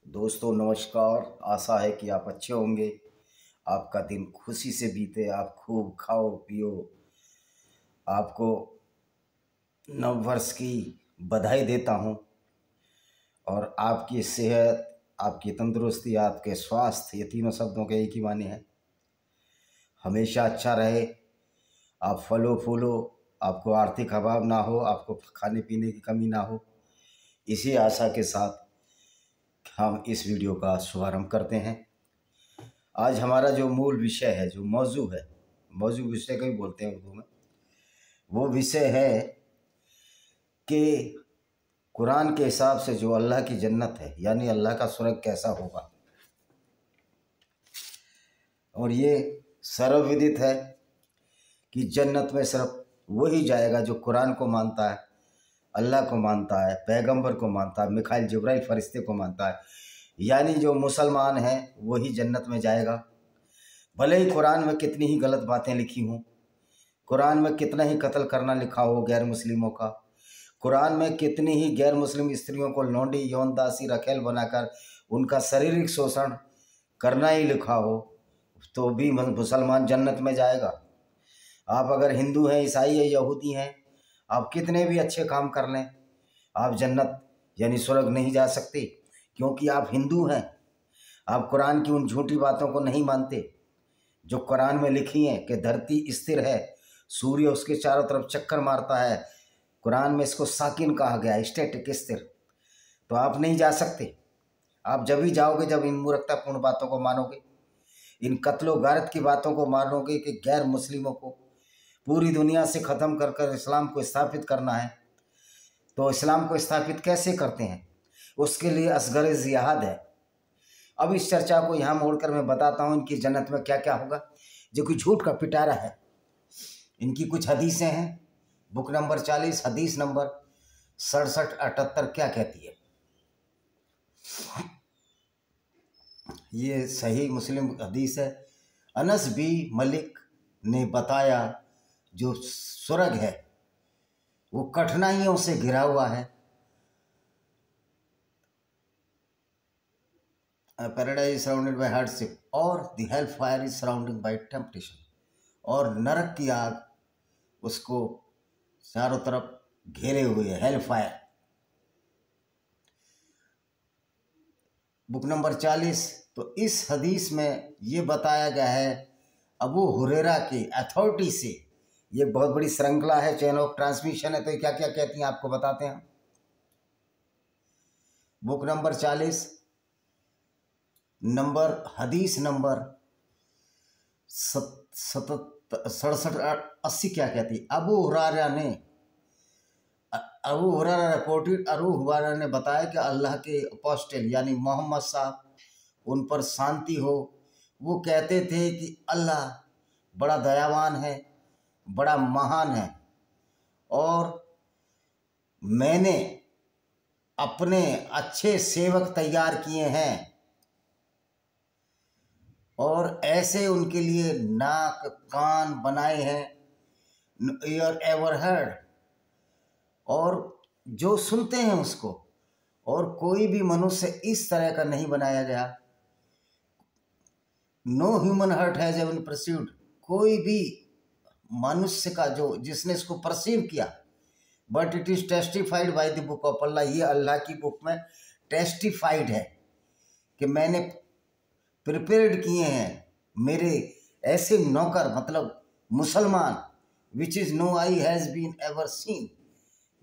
दोस्तों नमस्कार। आशा है कि आप अच्छे होंगे। आपका दिन खुशी से बीते, आप खूब खाओ पियो। आपको नव वर्ष की बधाई देता हूं और आपकी सेहत, आपकी तंदुरुस्ती, आपके स्वास्थ्य, ये तीनों शब्दों के एक ही माने हैं। हमेशा अच्छा रहे, आप फलो फूलो, आपको आर्थिक अभाव ना हो, आपको खाने पीने की कमी ना हो। इसी आशा के साथ हम इस वीडियो का शुभारंभ करते हैं। आज हमारा जो मूल विषय है, जो मौजू है, मौजू विषय को ही बोलते हैं उर्दू में, वो विषय है कि कुरान के हिसाब से जो अल्लाह की जन्नत है, यानी अल्लाह का स्वर्ग कैसा होगा। और ये सर्वविदित है कि जन्नत में सिर्फ वही जाएगा जो कुरान को मानता है, अल्लाह को मानता है, पैगंबर को मानता है, मिखाइल जिब्राइल फरिश्ते को मानता है। यानी जो मुसलमान है वही जन्नत में जाएगा। भले ही कुरान में कितनी ही गलत बातें लिखी हों, कुरान में कितना ही कत्ल करना लिखा हो गैर मुस्लिमों का, कुरान में कितनी ही गैर मुस्लिम स्त्रियों को लौंडी यौनदासी रखेल बनाकर उनका शारीरिक शोषण करना ही लिखा हो, तो भी मुसलमान जन्नत में जाएगा। आप अगर हिंदू हैं, ईसाई हैं, यहूदी हैं, आप कितने भी अच्छे काम कर लें, आप जन्नत यानी स्वर्ग नहीं जा सकते, क्योंकि आप हिंदू हैं। आप कुरान की उन झूठी बातों को नहीं मानते जो कुरान में लिखी हैं कि धरती स्थिर है, सूर्य उसके चारों तरफ चक्कर मारता है। कुरान में इसको साकिन कहा गया है, स्टैटिक, स्थिर। तो आप नहीं जा सकते। आप जब ही जाओगे जब इन मूर्खतापूर्ण बातों को मानोगे, इन कत्लो गारत की बातों को मानोगे कि गैर मुस्लिमों को पूरी दुनिया से ख़त्म कर कर इस्लाम को स्थापित करना है। तो इस्लाम को स्थापित कैसे करते हैं, उसके लिए असगर जिहाद है। अब इस चर्चा को यहाँ मोड़कर मैं बताता हूँ इनकी जन्नत में क्या क्या होगा, जो कि झूठ का पिटारा है। इनकी कुछ हदीसें हैं। बुक नंबर 40 हदीस नंबर 67-78 क्या कहती है। ये सही मुस्लिम हदीस है। अनस बी मलिक ने बताया जो स्वर्ग है वो कठिनाइयों से घिरा हुआ है। Paradise is surrounded by hardship और the hell fire is surrounded by temptation. और नरक की आग उसको चारों तरफ घेरे हुए है, हेल फायर। Book number 40। तो इस हदीस में ये बताया गया है अबू हुरैरा की अथॉरिटी से। ये बहुत बड़ी श्रृंखला है, चेन ऑफ ट्रांसमिशन है। तो ये क्या क्या कहती हैं आपको बताते हैं। बुक नंबर 40 नंबर हदीस नंबर 67-80 क्या कहती। अबू हुरैरा रिपोर्टेड, अबू हुरैरा ने बताया कि अल्लाह के अपोस्टल यानी मोहम्मद साहब, उन पर शांति हो, वो कहते थे कि अल्लाह बड़ा दयावान है, बड़ा महान है, और मैंने अपने अच्छे सेवक तैयार किए हैं और ऐसे उनके लिए नाक कान बनाए हैं, ईयर एवर हर्ड, और जो सुनते हैं उसको। और कोई भी मनुष्य इस तरह का नहीं बनाया गया। No human heart has even perceived. कोई भी मनुष्य का जो जिसने इसको परसीव किया, but it is testified by the book of Allah. ये अल्लाह की बुक में टेस्टिफाइड है कि मैंने प्रिपेयर्ड किए हैं मेरे ऐसे नौकर, मतलब मुसलमान, which is no eye has been ever seen,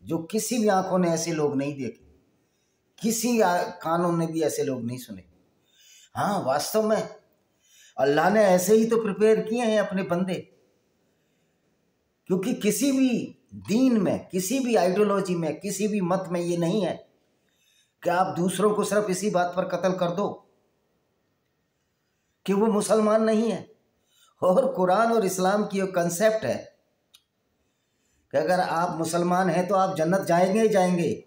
जो किसी भी आंखों ने ऐसे लोग नहीं देखे, किसी कानों ने भी ऐसे लोग नहीं सुने। हाँ, वास्तव में अल्लाह ने ऐसे ही तो प्रिपेयर किए हैं अपने बंदे। क्योंकि किसी भी दीन में, किसी भी आइडियोलॉजी में, किसी भी मत में ये नहीं है कि आप दूसरों को सिर्फ इसी बात पर कत्ल कर दो कि वो मुसलमान नहीं है। और कुरान और इस्लाम की एक कंसेप्ट है कि अगर आप मुसलमान हैं तो आप जन्नत जाएंगे ही जाएंगे,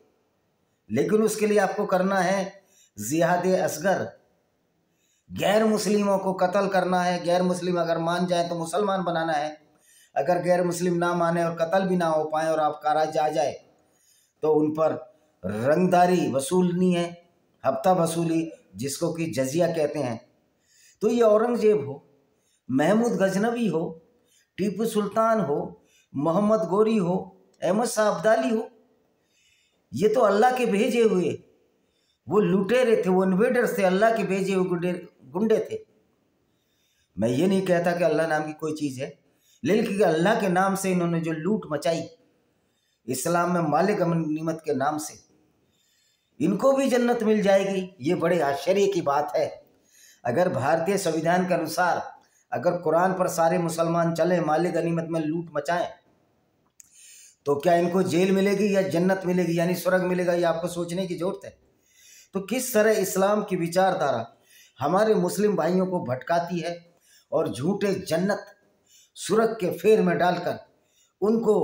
लेकिन उसके लिए आपको करना है जिहाद असगर। गैर मुस्लिमों को कत्ल करना है। गैर मुस्लिम अगर मान जाए तो मुसलमान बनाना है। अगर गैर मुस्लिम ना माने और कत्ल भी ना हो पाए और आपका राज्य आ जाए तो उन पर रंगदारी वसूलनी है, हफ्ता वसूली, जिसको कि जजिया कहते हैं, तो ये औरंगजेब हो, महमूद गजनवी हो, टीपू सुल्तान हो, मोहम्मद गोरी हो, अहमद शाह अब्दाली हो, ये तो अल्लाह के भेजे हुए वो लुटेरे थे, वो इन्वेडर्स थे, अल्लाह के भेजे हुए गुंडे थे। मैं ये नहीं कहता कि अल्लाह नाम की कोई चीज़ है, लेकिन अल्लाह के नाम से इन्होंने जो लूट मचाई इस्लाम में मालिक गनीमत के नाम से, इनको भी जन्नत मिल जाएगी, ये बड़े आश्चर्य की बात है। अगर भारतीय संविधान के अनुसार अगर कुरान पर सारे मुसलमान चले, मालिक गनीमत में लूट मचाएं, तो क्या इनको जेल मिलेगी या जन्नत मिलेगी, यानी स्वर्ग मिलेगा? ये आपको सोचने की जरूरत है। तो किस तरह इस्लाम की विचारधारा हमारे मुस्लिम भाइयों को भटकाती है और झूठे जन्नत स्वर्ग के फेर में डालकर उनको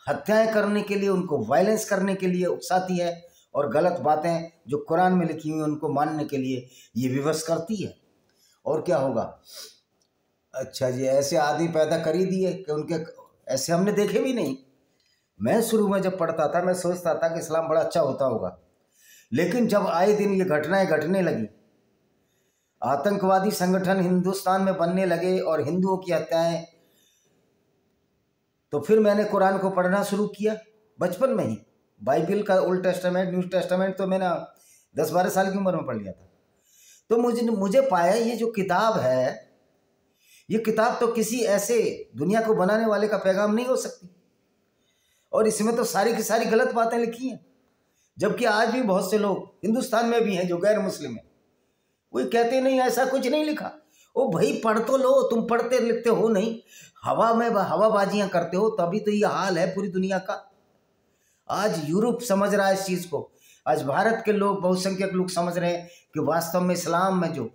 हत्याएं करने के लिए, उनको वायलेंस करने के लिए उकसाती है, और गलत बातें जो कुरान में लिखी हुई उनको मानने के लिए ये विवश करती है। और क्या होगा? अच्छा जी, ऐसे आदमी पैदा कर ही दिए कि उनके ऐसे हमने देखे भी नहीं। मैं शुरू में जब पढ़ता था मैं सोचता था कि इस्लाम बड़ा अच्छा होता होगा, लेकिन जब आए दिन ये घटनाएं घटने लगी, आतंकवादी संगठन हिंदुस्तान में बनने लगे और हिंदुओं की हत्याएं, तो फिर मैंने कुरान को पढ़ना शुरू किया बचपन में ही। बाइबल का ओल्ड टेस्टामेंट, न्यू टेस्टामेंट तो मैंने 10-12 साल की उम्र में पढ़ लिया था। तो मुझे पाया ये जो किताब है, ये किताब तो किसी ऐसे दुनिया को बनाने वाले का पैगाम नहीं हो सकती, और इसमें तो सारी की सारी गलत बातें लिखी हैं। जबकि आज भी बहुत से लोग हिंदुस्तान में भी हैं जो गैर मुस्लिम हैं, वो कहते नहीं ऐसा कुछ नहीं लिखा। ओ भाई, पढ़ तो लो, तुम पढ़ते लिखते हो नहीं, हवा में हवाबाजियां करते हो, तभी तो ये हाल है पूरी दुनिया का। आज यूरोप समझ रहा है इस चीज़ को, आज भारत के लोग, बहुसंख्यक लोग समझ रहे हैं कि वास्तव में इस्लाम में जो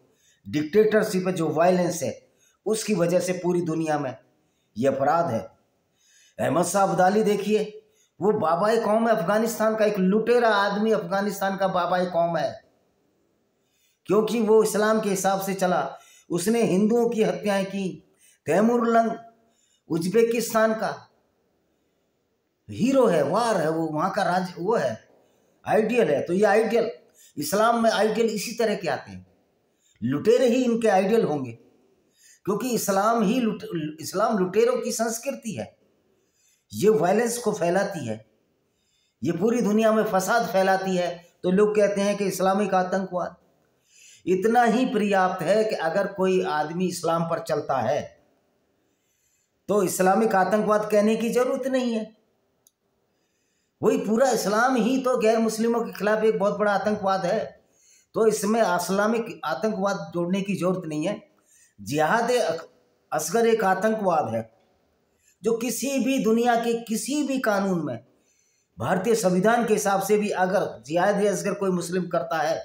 डिक्टेटरशिप है, जो वायलेंस है, उसकी वजह से पूरी दुनिया में ये अपराध है। अहमद शाह अब्दाली देखिए, वो बाबाए कौम है अफगानिस्तान का, एक लुटेरा आदमी अफगानिस्तान का बाबाए कौम है, क्योंकि वो इस्लाम के हिसाब से चला। उसने हिंदुओं की हत्याएं की। तैमूरलंग उज्बेकिस्तान का हीरो है, वार है, वो वहाँ का राज वो है, आइडियल है। तो ये आइडियल, इस्लाम में आइडियल इसी तरह के आते हैं, लुटेरे ही इनके आइडियल होंगे, क्योंकि इस्लाम लुटेरों की संस्कृति है। ये वायलेंस को फैलाती है, ये पूरी दुनिया में फसाद फैलाती है। तो लोग कहते हैं कि इस्लामिक आतंकवाद इतना ही पर्याप्त है कि अगर कोई आदमी इस्लाम पर चलता है तो इस्लामिक आतंकवाद कहने की जरूरत नहीं है। वही पूरा इस्लाम ही तो गैर मुस्लिमों के खिलाफ एक बहुत बड़ा आतंकवाद है, तो इसमें इस्लामिक आतंकवाद जोड़ने की जरूरत नहीं है। जिहाद असगर एक आतंकवाद है जो किसी भी दुनिया के किसी भी कानून में, भारतीय संविधान के हिसाब से भी अगर जिहाद असगर कोई मुस्लिम करता है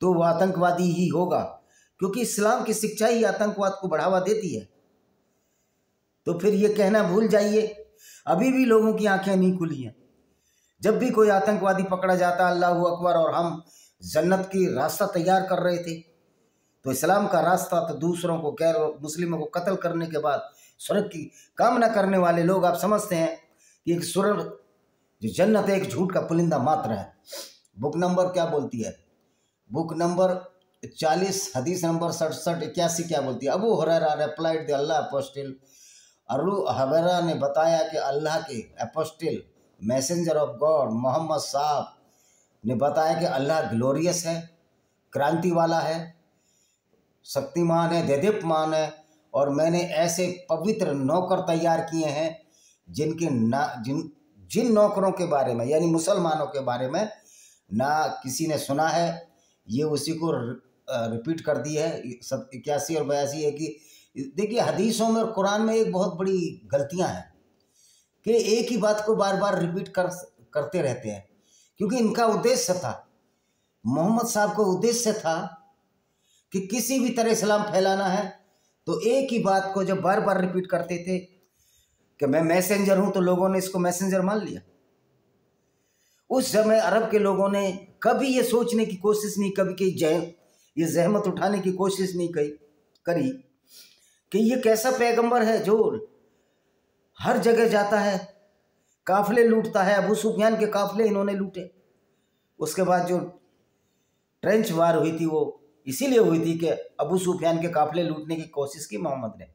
तो वह आतंकवादी ही होगा, क्योंकि इस्लाम की शिक्षा ही आतंकवाद को बढ़ावा देती है। तो फिर ये कहना भूल जाइए, अभी भी लोगों की आंखें नहीं खुली हैं। जब भी कोई आतंकवादी पकड़ा जाता, अल्लाहू अकबर, और हम जन्नत की रास्ता तैयार कर रहे थे, तो इस्लाम का रास्ता तो दूसरों को, गैर मुस्लिमों को कत्ल करने के बाद स्वर्ग की कामना करने वाले लोग, आप समझते हैं कि एक स्वर्ग जो जन्नत है एक झूठ का पुलिंदा मात्र है। बुक नंबर क्या बोलती है? बुक नंबर 40 हदीस नंबर 67-81 क्या बोलती है? Abu Huraira replied the Allah apostle, Abu Huraira ने बताया कि अल्लाह के apostle messenger of God Mohammad sahab ने बताया कि अल्लाह ग्लोरियस है, क्रांति वाला है, शक्तिमान है, देदीप्यमान है, और मैंने ऐसे पवित्र नौकर तैयार किए हैं जिन नौकरों के बारे में, यानी मुसलमानों के बारे में ना किसी ने सुना है। ये उसी को रिपीट कर दी है 81 और 82 है कि देखिए, हदीसों में और कुरान में एक बहुत बड़ी गलतियां हैं कि एक ही बात को बार बार रिपीट करते रहते हैं, क्योंकि इनका उद्देश्य था, मोहम्मद साहब का उद्देश्य था कि किसी भी तरह इस्लाम फैलाना है। तो एक ही बात को जब बार बार रिपीट करते थे कि मैं मैसेंजर हूं, तो लोगों ने इसको मैसेंजर मान लिया। उस समय अरब के लोगों ने कभी ये सोचने की कोशिश नहीं, कभी कि ये जहमत उठाने की कोशिश नहीं करी कि ये कैसा पैगंबर है जो हर जगह जाता है, काफिले लूटता है। अबू सुफियान के काफिले इन्होंने लूटे। उसके बाद जो ट्रेंच वार हुई थी वो इसीलिए हुई थी कि अबू सुफियान के काफिले लूटने की कोशिश की मोहम्मद ने।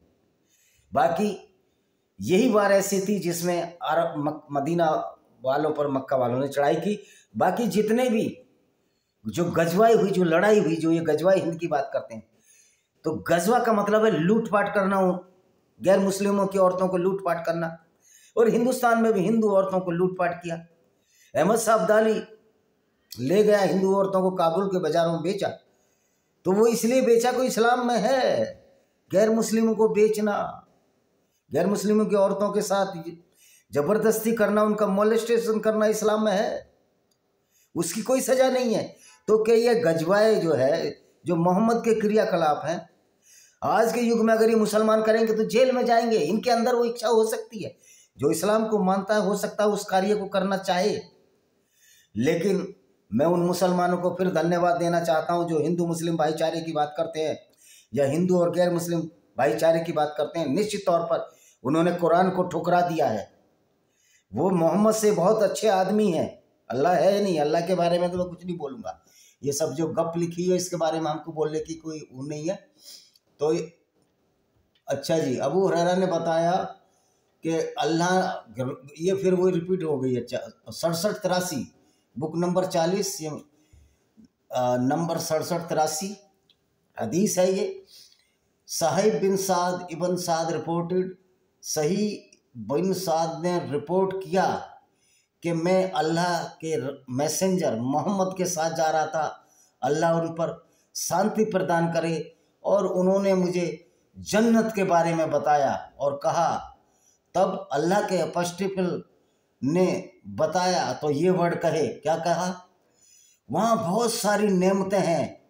बाकी यही वार ऐसी थी जिसमें अरब मदीना वालों पर मक्का वालों ने चढ़ाई की। बाकी जितने भी जो गजवाई हुई, जो लड़ाई हुई, जो ये गजवाई हिंद की बात करते हैं, तो गजवा का मतलब है लूटपाट करना, गैर मुस्लिमों की औरतों को लूटपाट करना। और हिंदुस्तान में भी हिंदू औरतों को लूटपाट किया। अहमद शाह अब्दाली ले गया हिंदू औरतों को, काबुल के बाजारों में बेचा। तो वो इसलिए बेचा को इस्लाम में है गैर मुस्लिमों को बेचना, गैर मुस्लिमों की औरतों के साथ जबरदस्ती करना, उनका मोलेस्टेशन करना इस्लाम में है, उसकी कोई सजा नहीं है। तो क्या ये गजवाए जो है, जो मोहम्मद के क्रियाकलाप हैं, आज के युग में अगर ये मुसलमान करेंगे तो जेल में जाएंगे। इनके अंदर वो इच्छा हो सकती है, जो इस्लाम को मानता है हो सकता है उस कार्य को करना चाहे। लेकिन मैं उन मुसलमानों को फिर धन्यवाद देना चाहता हूं जो हिंदू मुस्लिम भाईचारे की बात करते हैं या हिंदू और गैर मुस्लिम भाईचारे की बात करते हैं। निश्चित तौर पर उन्होंने कुरान को ठुकरा दिया है। वो मोहम्मद से बहुत अच्छे आदमी हैं, अल्लाह है नहीं, अल्लाह के बारे में तो मैं कुछ नहीं बोलूँगा। ये सब जो गप लिखी है इसके बारे में हमको बोलने की कोई वो नहीं है। तो अच्छा जी, अबू हुरैरा ने बताया कि अल्लाह, ये फिर वही रिपीट हो गई है 67-83 बुक नंबर 40 ये नंबर 67-83 हदीस है। ये साहिब बिन साद इबन साद रिपोर्टेड, सही बिन साद ने रिपोर्ट किया कि मैं अल्लाह के मैसेंजर मोहम्मद के साथ जा रहा था, अल्लाह उन पर शांति प्रदान करे, और उन्होंने मुझे जन्नत के बारे में बताया और कहा। तब अल्लाह के अपोस्टल ने बताया तो ये वर्ड कहे, क्या कहा? वहाँ बहुत सारी नेमतें हैं।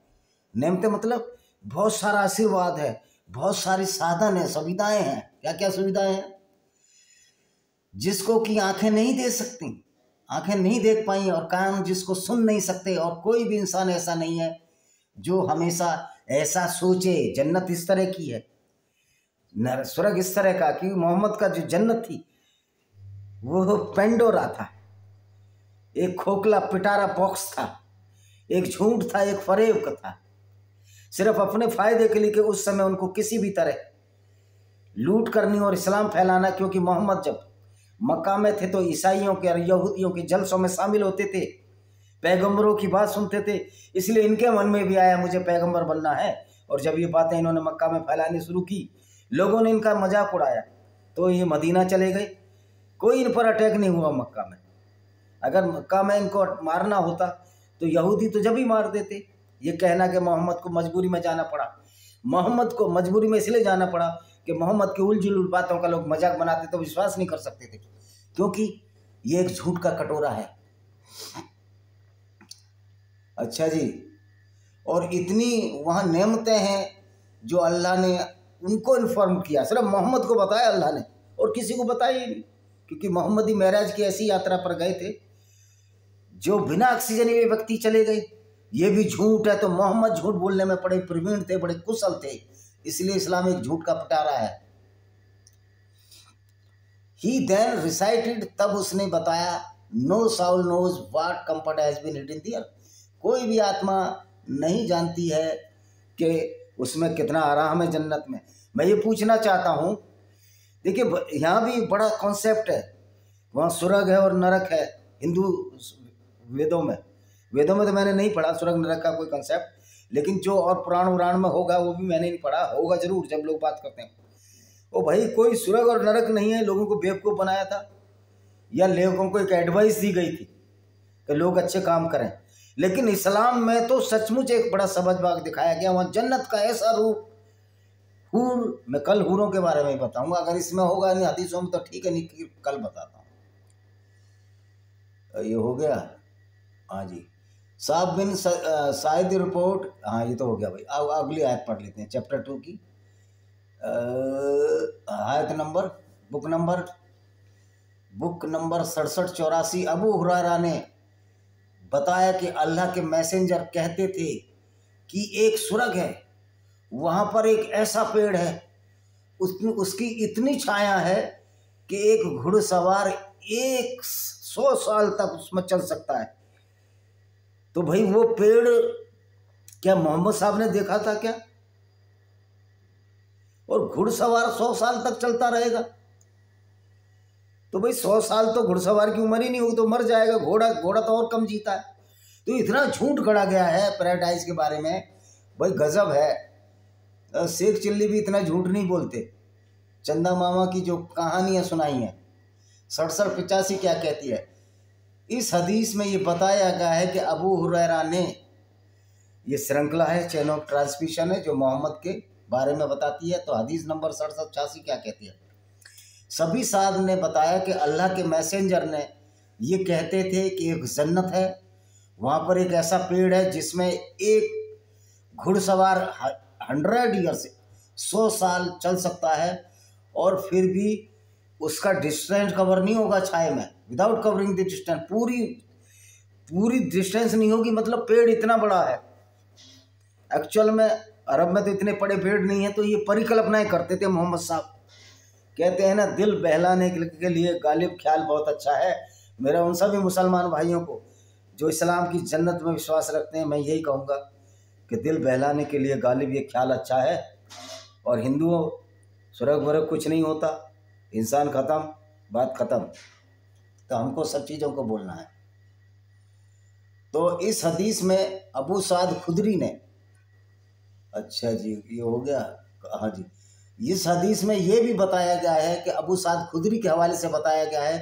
नेमतें मतलब बहुत सारा आशीर्वाद है, बहुत सारी साधन है, सुविधाएं हैं। क्या क्या सुविधाएं हैं? जिसको कि आंखें नहीं दे सकती, आंखें नहीं देख पाई, और कान जिसको सुन नहीं सकते, और कोई भी इंसान ऐसा नहीं है जो हमेशा ऐसा सोचे। जन्नत इस तरह की है, स्वर्ग इस तरह का कि मोहम्मद का जो जन्नत थी वो पेंडोरा था, एक खोखला पिटारा बॉक्स था, एक झूठ था, एक फरेब का था, सिर्फ अपने फायदे के लिए कि उस समय उनको किसी भी तरह लूट करनी और इस्लाम फैलाना। क्योंकि मोहम्मद जब मक्का में थे तो ईसाइयों के और यहूदियों के जलसों में शामिल होते थे, पैगंबरों की बात सुनते थे, इसलिए इनके मन में भी आया मुझे पैगंबर बनना है। और जब ये बातें इन्होंने मक्का में फैलानी शुरू की, लोगों ने इनका मजाक उड़ाया, तो ये मदीना चले गए। कोई इन पर अटैक नहीं हुआ मक्का में। अगर मक्का में इनको मारना होता तो यहूदी तो जब ही मार देते। ये कहना कि मोहम्मद को मजबूरी में जाना पड़ा, मोहम्मद को मजबूरी में इसलिए जाना पड़ा कि मोहम्मद की उलझुल बातों का लोग मजाक बनाते तो विश्वास नहीं कर सकते थे, क्योंकि ये एक झूठ का कटोरा है। अच्छा जी, और इतनी वहाँ नेमतें हैं जो अल्लाह ने उनको इन्फॉर्म किया, सिर्फ मोहम्मद को बताया अल्लाह ने और किसी को बताया ही नहीं। क्योंकि मोहम्मदी महराज की ऐसी यात्रा पर गए थे जो बिना ऑक्सीजन में व्यक्ति चले गए। ये भी झूठ है। तो मोहम्मद झूठ बोलने में बड़े प्रवीण थे, बड़े कुशल थे, इसलिए इस्लाम एक झूठ का पिटारा है। He then recited, तब उसने बताया, no soul knows what comfort has been hidden there, कोई भी आत्मा नहीं जानती है कि उसमें कितना आराम है जन्नत में। मैं ये पूछना चाहता हूँ, देखिए यहाँ भी बड़ा कॉन्सेप्ट है, वहाँ स्वर्ग है और नरक है। हिंदू वेदों में तो मैंने नहीं पढ़ा स्वर्ग नरक का कोई कंसेप्ट, लेकिन जो और पुराण में होगा वो भी मैंने नहीं पढ़ा, होगा जरूर जब लोग बात करते हैं। ओ भाई, कोई स्वर्ग और नरक नहीं है, लोगों को बेवकूफ़ बनाया था या लोगों को एक एडवाइस दी गई थी कि लोग अच्छे काम करें। लेकिन इस्लाम में तो सचमुच एक बड़ा समझबाग दिखाया गया। वहाँ जन्नत का ऐसा रूप, हूर, मैं कल हूरों के बारे में बताऊंगा, अगर इसमें होगा नहीं हदीसों में तो ठीक है, नहीं कल बताता हूँ। ये हो गया। हाँ जी, साहब बिन साइद रिपोर्ट, हाँ ये तो हो गया भाई। अब अगली आयत पढ़ लेते हैं, चैप्टर 2 की आयत number, book number 67-84। Abu Huraira ने बताया कि अल्लाह के मैसेंजर कहते थे कि एक स्वर्ग है, वहाँ पर एक ऐसा पेड़ है, उसकी इतनी छाया है कि एक घुड़सवार 100 साल तक उसमें चल सकता है। तो भाई वो पेड़ क्या मोहम्मद साहब ने देखा था क्या? और घुड़सवार 100 साल तक चलता रहेगा, तो भाई 100 साल तो घुड़सवार की उम्र ही नहीं होगी, तो मर जाएगा। घोड़ा तो और कम जीता है। तो इतना झूठ गढ़ा गया है पैराडाइज के बारे में, भाई गजब है। शेख चिल्ली भी इतना झूठ नहीं बोलते। चंदा मामा की जो कहानियाँ सुनाई हैं 67-85 क्या कहती है, इस हदीस में ये बताया गया है कि अबू हुरैरा ने, ये श्रृंखला है, चैन ऑफ ट्रांसमिशन है जो मोहम्मद के बारे में बताती है। तो हदीस नंबर 67-86 क्या कहती है, सभी साहब ने बताया कि अल्लाह के मैसेंजर ने ये कहते थे कि एक जन्नत है, वहाँ पर एक ऐसा पेड़ है जिसमें एक घुड़सवार 100 ईयर्स 100 साल चल सकता है, और फिर भी उसका डिस्टेंस कवर नहीं होगा छाए में, विदाउट कवरिंग द डिस्टेंस, पूरी डिस्टेंस नहीं होगी। मतलब पेड़ इतना बड़ा है। एक्चुअल में अरब में तो इतने बड़े पेड़ नहीं है, तो ये परिकल्पनाएं करते थे मोहम्मद साहब। कहते हैं ना, दिल बहलाने के लिए गालिब ख्याल बहुत अच्छा है। मेरा उन सभी मुसलमान भाइयों को जो इस्लाम की जन्नत में विश्वास रखते हैं, मैं यही कहूँगा कि दिल बहलाने के लिए गालिब ये ख्याल अच्छा है। और हिंदुओं, स्वर्ग वर्ग कुछ नहीं होता, इंसान ख़त्म, बात ख़त्म। तो हमको सब चीज़ों को बोलना है। तो इस हदीस में अबू साद खुदरी ने, अच्छा जी ये हो गया, हाँ जी, इस हदीस में ये भी बताया गया है कि अबू साद खुदरी के हवाले से बताया गया है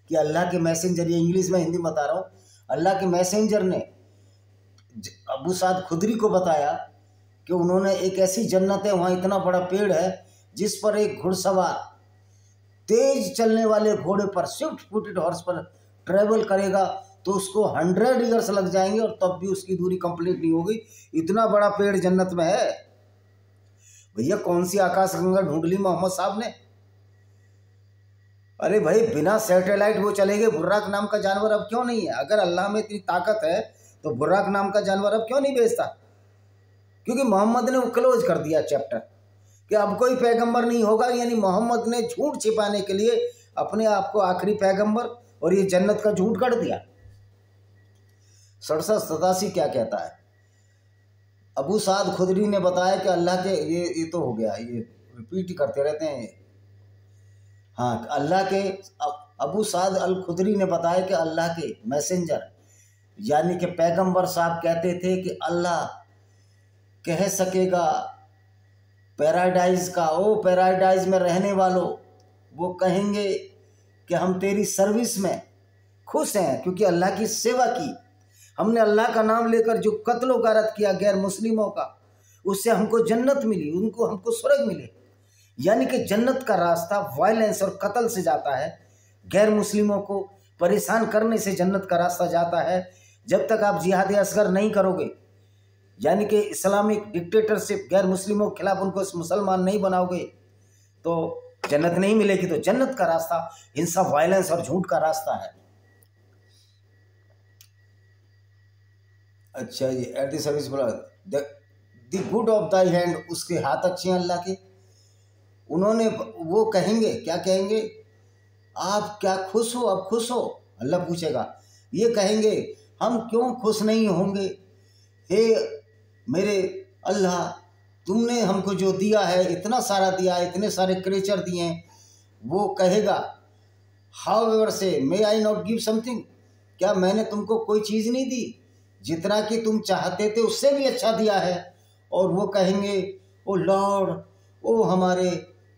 कि अल्लाह के मैसेंजर, ये इंग्लिश में हिंदी में बता रहा हूँ, अल्लाह के मैसेंजर ने अबू साद खुदरी को बताया कि उन्होंने एक ऐसी जन्नत है, वहाँ इतना बड़ा पेड़ है जिस पर एक घुड़सवार तेज चलने वाले घोड़े पर, स्विफ्ट फुटेड हॉर्स पर ट्रेवल करेगा तो उसको 100 ईयर्स लग जाएंगे और तब भी उसकी दूरी कंप्लीट नहीं होगी। इतना बड़ा पेड़ जन्नत में है। भैया कौन सी आकाशगंगा ढूंढ ली मोहम्मद साहब ने? अरे भाई बिना सैटेलाइट वो चलेंगे। बुर्राक नाम का जानवर अब क्यों नहीं है? अगर अल्लाह में इतनी ताकत है तो बुर्राक नाम का जानवर अब क्यों नहीं भेजता? क्योंकि मोहम्मद ने वो क्लोज कर दिया चैप्टर कि अब कोई पैगंबर नहीं होगा। यानी मोहम्मद ने झूठ छिपाने के लिए अपने आप को आखिरी पैगंबर और ये जन्नत का झूठ कर दिया। 67-87 क्या कहता है, अबू साद खुदरी ने बताया कि अल्लाह के, ये तो हो गया, ये रिपीट करते रहते हैं। हाँ, अल्लाह के अबू साद अल खुदरी ने बताया कि अल्लाह के मैसेंजर यानी कि पैगंबर साहब कहते थे कि अल्लाह कह सकेगा पैराडाइज का, ओ पैराडाइज में रहने वालों, वो कहेंगे कि हम तेरी सर्विस में खुश हैं क्योंकि अल्लाह की सेवा की। हमने अल्लाह का नाम लेकर जो कत्ल गारत किया गैर मुस्लिमों का, उससे हमको जन्नत मिली, हमको स्वर्ग मिले। यानी कि जन्नत का रास्ता वायलेंस और कत्ल से जाता है। गैर मुस्लिमों को परेशान करने से जन्नत का रास्ता जाता है। जब तक आप जिहाद असगर नहीं करोगे, यानी कि इस्लामिक डिक्टेटरशिप, गैर मुस्लिमों के खिलाफ उनको मुसलमान नहीं बनाओगे, तो जन्नत नहीं मिलेगी। तो जन्नत का रास्ता हिंसा, वायलेंस और झूठ का रास्ता है। अच्छा ये एट द सर्विस बोला, the good of thy hand, उसके हाथ अच्छे हैं अल्लाह के। उन्होंने, वो कहेंगे, क्या कहेंगे, आप क्या खुश हो? अब खुश हो? अल्लाह पूछेगा। ये कहेंगे हम क्यों खुश नहीं होंगे? हे मेरे अल्लाह, तुमने हमको जो दिया है, इतना सारा दिया, इतने सारे क्रिएचर दिए हैं। वो कहेगा हाउ एवर से मे आई नॉट गिव समथिंग, क्या मैंने तुमको कोई चीज़ नहीं दी? जितना कि तुम चाहते थे उससे भी अच्छा दिया है। और वो कहेंगे ओ लॉर्ड, ओ हमारे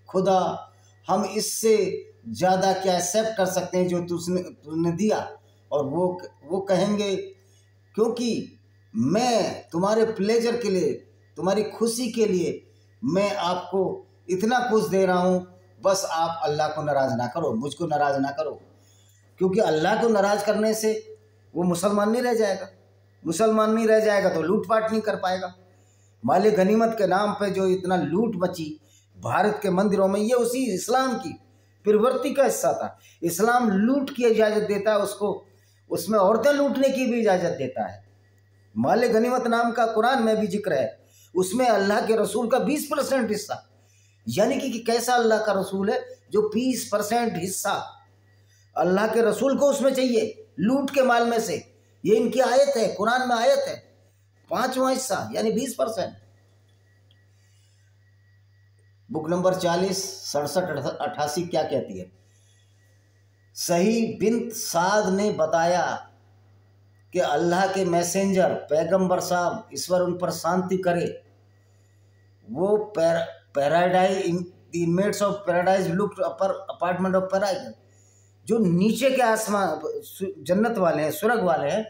खुदा, हम इससे ज़्यादा क्या एक्सेप्ट कर सकते हैं जो तुमने दिया। और वो कहेंगे क्योंकि मैं तुम्हारे प्लेजर के लिए, तुम्हारी खुशी के लिए मैं आपको इतना कुछ दे रहा हूँ, बस आप अल्लाह को नाराज़ ना करो, मुझको नाराज़ ना करो। क्योंकि अल्लाह को नाराज़ करने से वो मुसलमान नहीं रह जाएगा। मुसलमान नहीं रह जाएगा तो लूटपाट नहीं कर पाएगा। माले गनीमत के नाम पे जो इतना लूट मची भारत के मंदिरों में, ये उसी इस्लाम की प्रवृत्ति का हिस्सा था। इस्लाम लूट की इजाज़त देता है उसको, उसमें औरतें लूटने की भी इजाज़त देता है। माले गनीमत नाम का कुरान में भी जिक्र है, उसमें अल्लाह के रसूल का 20% हिस्सा। यानी कि कैसा अल्लाह का रसूल है जो 20% हिस्सा अल्लाह के रसूल को उसमें चाहिए, लूट के माल में से। ये इनकी आयत है, कुरान में आयत है। 5वां हिस्सा यानी 20%। बुक नंबर 40 67 88 क्या कहती है? सही बिन्त साद ने बताया कि अल्लाह के मैसेंजर पैगंबर साहब, ईश्वर उन पर शांति करे, वो paradise inmates of paradise looked upper apartment of paradise, जो नीचे के आसमान जन्नत वाले हैं, स्वर्ग वाले हैं,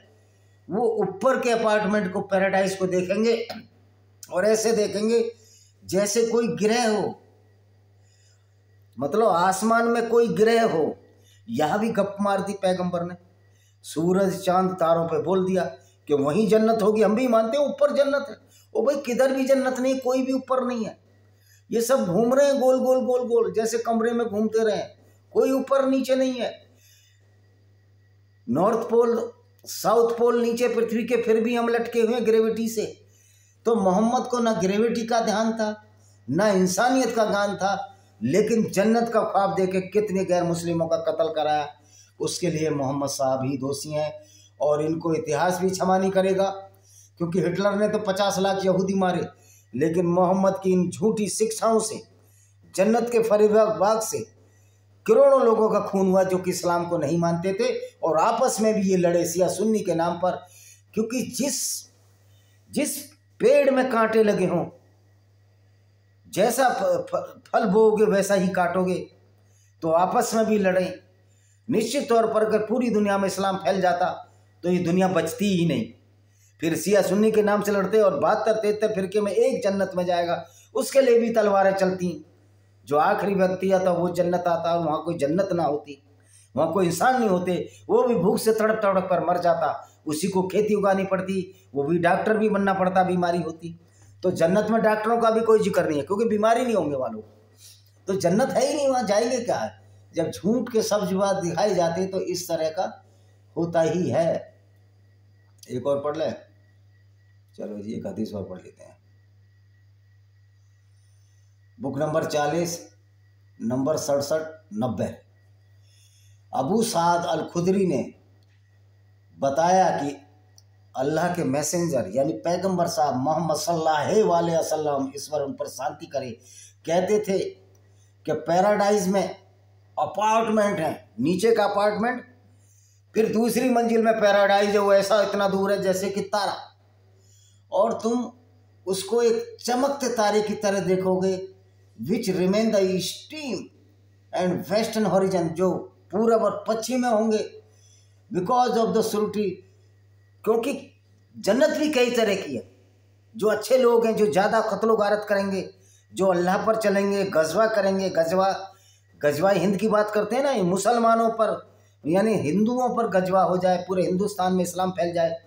वो ऊपर के अपार्टमेंट को, पैराडाइज को देखेंगे और ऐसे देखेंगे जैसे कोई ग्रह हो, मतलब आसमान में कोई ग्रह हो। यहाँ भी गप मार दी पैगंबर ने, सूरज चांद तारों पे बोल दिया कि वहीं जन्नत होगी। हम भी मानते हैं ऊपर जन्नत है। ओ भाई, किधर भी जन्नत नहीं, कोई भी ऊपर नहीं है। ये सब घूम रहे हैं गोल गोल गोल गोल, जैसे कमरे में घूमते रहे, कोई ऊपर नीचे नहीं है। नॉर्थ पोल साउथ पोल नीचे पृथ्वी के, फिर भी हम लटके हुए ग्रेविटी से। तो मोहम्मद को ना ग्रेविटी का ध्यान था, ना इंसानियत का ज्ञान था, लेकिन जन्नत का ख्वाब देके कितने गैर मुस्लिमों का कत्ल कराया। उसके लिए मोहम्मद साहब ही दोषी हैं और इनको इतिहास भी क्षमा नहीं करेगा, क्योंकि हिटलर ने तो 50 लाख यहूदी मारे, लेकिन मोहम्मद की इन झूठी शिक्षाओं से, जन्नत के फरीबाग से करोड़ों लोगों का खून हुआ जो कि इस्लाम को नहीं मानते थे, और आपस में भी ये लड़े शिया सुन्नी के नाम पर। क्योंकि जिस पेड़ में कांटे लगे हों, जैसा फल बोओगे वैसा ही काटोगे, तो आपस में भी लड़ें। निश्चित तौर पर अगर पूरी दुनिया में इस्लाम फैल जाता तो ये दुनिया बचती ही नहीं। फिर शिया सुन्नी के नाम से लड़ते और 72-73 फिरके में एक जन्नत में जाएगा, उसके लिए भी तलवारें चलती। जो आखिरी व्यक्ति आता वो जन्नत आता, और वहाँ कोई जन्नत ना होती, वहाँ कोई इंसान नहीं होते, वो भी भूख से तड़प तड़प कर मर जाता, उसी को खेती उगानी पड़ती, वो भी डॉक्टर भी बनना पड़ता, बीमारी होती। तो जन्नत में डॉक्टरों का भी कोई जिक्र नहीं है, क्योंकि बीमारी नहीं होंगे वालों। तो जन्नत है ही नहीं, वहाँ जाएंगे क्या है? जब झूठ के सब बात दिखाई जाती तो इस तरह का होता ही है। एक और पढ़ ले, चलो जी एक हदीस और पढ़ लेते हैं। Book number 40 number 67-90। अबू साद अल खुदरी ने बताया कि अल्लाह के मैसेंजर यानी पैगंबर साहब मोहम्मद सल्लल्लाहु अलैहि वसल्लम, ईश्वर उन पर शांति करे, कहते थे कि पैराडाइज में अपार्टमेंट है, नीचे का अपार्टमेंट, फिर दूसरी मंजिल में पैराडाइज है, वो ऐसा इतना दूर है जैसे कि तारा, और तुम उसको एक चमकते तारे की तरह देखोगे, which remain the eastern and western horizon, जो पूरब और पश्चिम में होंगे, बिकॉज ऑफ द सुरुटी, क्योंकि जन्नत भी कई तरह की है। जो अच्छे लोग हैं, जो ज़्यादा कत्लो गारत करेंगे, जो अल्लाह पर चलेंगे, गजवा करेंगे, गजवा हिंद की बात करते हैं ना, मुसलमानों पर यानी हिंदुओं पर गजवा हो जाए, पूरे हिंदुस्तान में इस्लाम फैल जाए।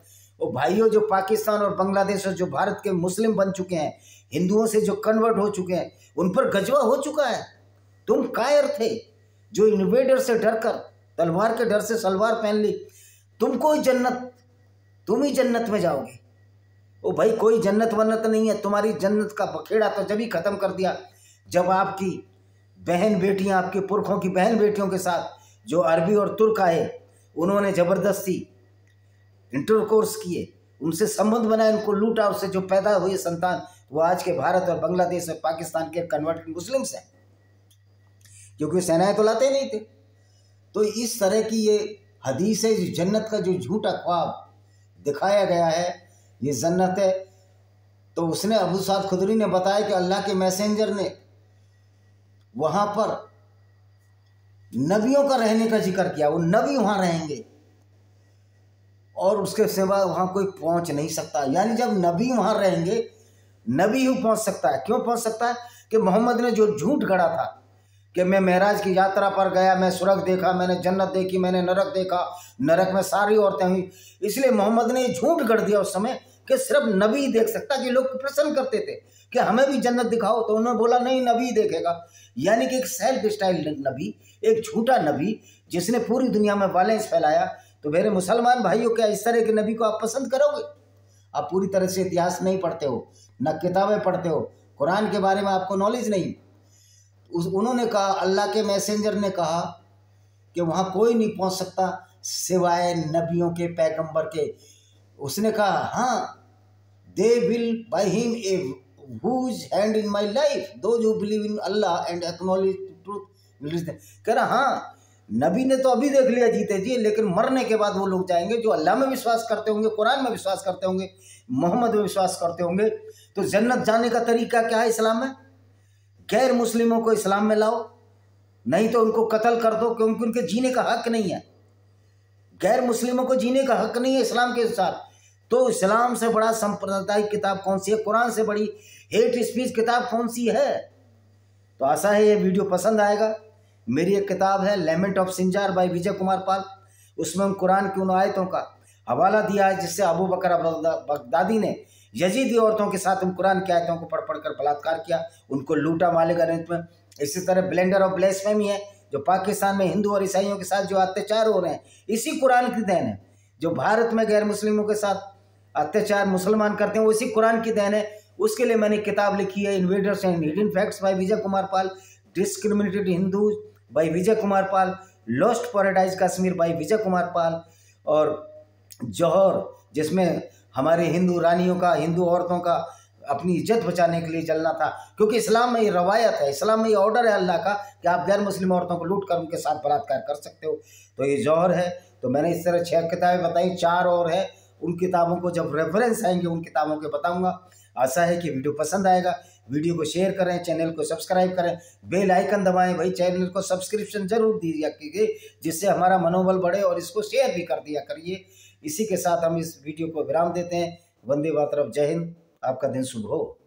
वो भाइयों जो पाकिस्तान और बांग्लादेश और जो भारत के मुस्लिम बन चुके हैं, हिंदुओं से जो कन्वर्ट हो चुके हैं, उन पर गजवा हो चुका है। तुम कायर थे जो इन्वेडर से डर कर, तलवार के डर से सलवार पहन ली, तुमको जन्नत, तुम ही जन्नत में जाओगे। ओ भाई, कोई जन्नत वन्नत नहीं है। तुम्हारी जन्नत का बखेड़ा तो जब ही ख़त्म कर दिया जब आपकी बहन बेटियां, आपके पुरखों की बहन बेटियों के साथ जो अरबी और तुर्क आए, उन्होंने ज़बरदस्ती इंटरकोर्स किए, उनसे संबंध बनाए, उनको लूटा, उससे जो पैदा हुए संतान वो आज के भारत और बांग्लादेश और पाकिस्तान के कन्वर्टेड मुस्लिम्स हैं, क्योंकि सेनाएं तो लाते नहीं थे। तो इस तरह की ये हदीस है, जन्नत का जो झूठा ख्वाब दिखाया गया है, ये जन्नत है। तो उसने अबू साद खुदरी ने बताया कि अल्लाह के मैसेंजर ने वहाँ पर नबियों का रहने का जिक्र किया, वो नबी वहाँ रहेंगे और उसके सिवा वहाँ कोई पहुँच नहीं सकता। यानी जब नबी वहाँ रहेंगे, नबी ही पहुँच सकता है। क्यों पहुँच सकता है? कि मोहम्मद ने जो झूठ गढ़ा था कि मैं महराज की यात्रा पर गया, मैं स्वर्ग देखा, मैंने जन्नत देखी, मैंने नरक देखा, नरक में सारी औरतें हुई, इसलिए मोहम्मद ने झूठ गढ़ दिया उस समय कि सिर्फ नबी देख सकता। कि लोग प्रश्न करते थे कि हमें भी जन्नत दिखाओ, तो उन्होंने बोला नहीं, नबी देखेगा। यानी कि एक सेल्फ स्टाइल नबी, एक झूठा नबी जिसने पूरी दुनिया में वायलेंस फैलाया। तो मेरे मुसलमान भाइयों, क्या इस तरह के नबी को आप पसंद करोगे? आप पूरी तरह से इतिहास नहीं पढ़ते हो, न किताबें पढ़ते हो, कुरान के बारे में आपको नॉलेज नहीं। उन्होंने कहा, अल्लाह के मैसेंजर ने कहा कि वहाँ कोई नहीं पहुँच सकता सिवाय नबियों के, पैगंबर के। उसने कहा हाँ, they will by him a whose hand in my life, those who believe in Allah and acknowledge truth will reach them। कह रहा हाँ, नबी ने तो अभी देख लिया जीते जी, लेकिन मरने के बाद वो लोग जाएंगे जो अल्लाह में विश्वास करते होंगे, कुरान में विश्वास करते होंगे, मोहम्मद में विश्वास करते होंगे। तो जन्नत जाने का तरीका क्या है इस्लाम में? गैर मुस्लिमों को इस्लाम में लाओ, नहीं तो उनको कत्ल कर दो, क्योंकि उनके जीने का हक नहीं है। गैर मुस्लिमों को जीने का हक नहीं है इस्लाम के अनुसार। तो इस्लाम से बड़ा सांप्रदायिक किताब कौन सी है? कुरान से बड़ी हेट स्पीच किताब कौन सी है? तो आशा है ये वीडियो पसंद आएगा। मेरी एक किताब है लेमेंट of Sinjar bye Vijay Kumar पाल, उसमें हम कुरान की उन आयतों का हवाला दिया है जिससे अबू बकर बगदादी ने यजीदी औरतों के साथ उन कुरान की आयतों को पढ़ पढ़ कर बलात्कार किया, उनको लूटा माले गनीमत में। इसी तरह ब्लेंडर ऑफ ब्लेस्फेमी है, जो पाकिस्तान में हिंदू और ईसाइयों के साथ जो अत्याचार हो रहे हैं, इसी कुरान की देन है। जो भारत में गैर मुस्लिमों के साथ अत्याचार मुसलमान करते हैं, वो इसी कुरान की देन है। उसके लिए मैंने किताब लिखी है invaders and hidden facts by Vijay Kumar Pal, discriminated Hindus by Vijay Kumar Pal, lost paradise Kashmir by Vijay Kumar Pal, और जौहर जिसमें हमारे हिंदू रानियों का, हिंदू औरतों का अपनी इज्जत बचाने के लिए चलना था, क्योंकि इस्लाम में ये रवायत है, इस्लाम में ये ऑर्डर है अल्लाह का कि आप गैर मुस्लिम औरतों को लूट कर उनके साथ बलात्कार कर सकते हो। तो ये जौहर है। तो मैंने इस तरह 6 किताबें बताई, 4 और है। उन किताबों को जब रेफरेंस आएंगे उन किताबों के बताऊंगा। आशा है कि वीडियो पसंद आएगा। वीडियो को शेयर करें, चैनल को सब्सक्राइब करें, बेल आइकन दबाएं। भाई चैनल को सब्सक्रिप्शन जरूर दिया कीजिए, जिससे हमारा मनोबल बढ़े, और इसको शेयर भी कर दिया करिए। इसी के साथ हम इस वीडियो को विराम देते हैं। वंदे मातरम, जय हिंद, आपका दिन शुभ हो।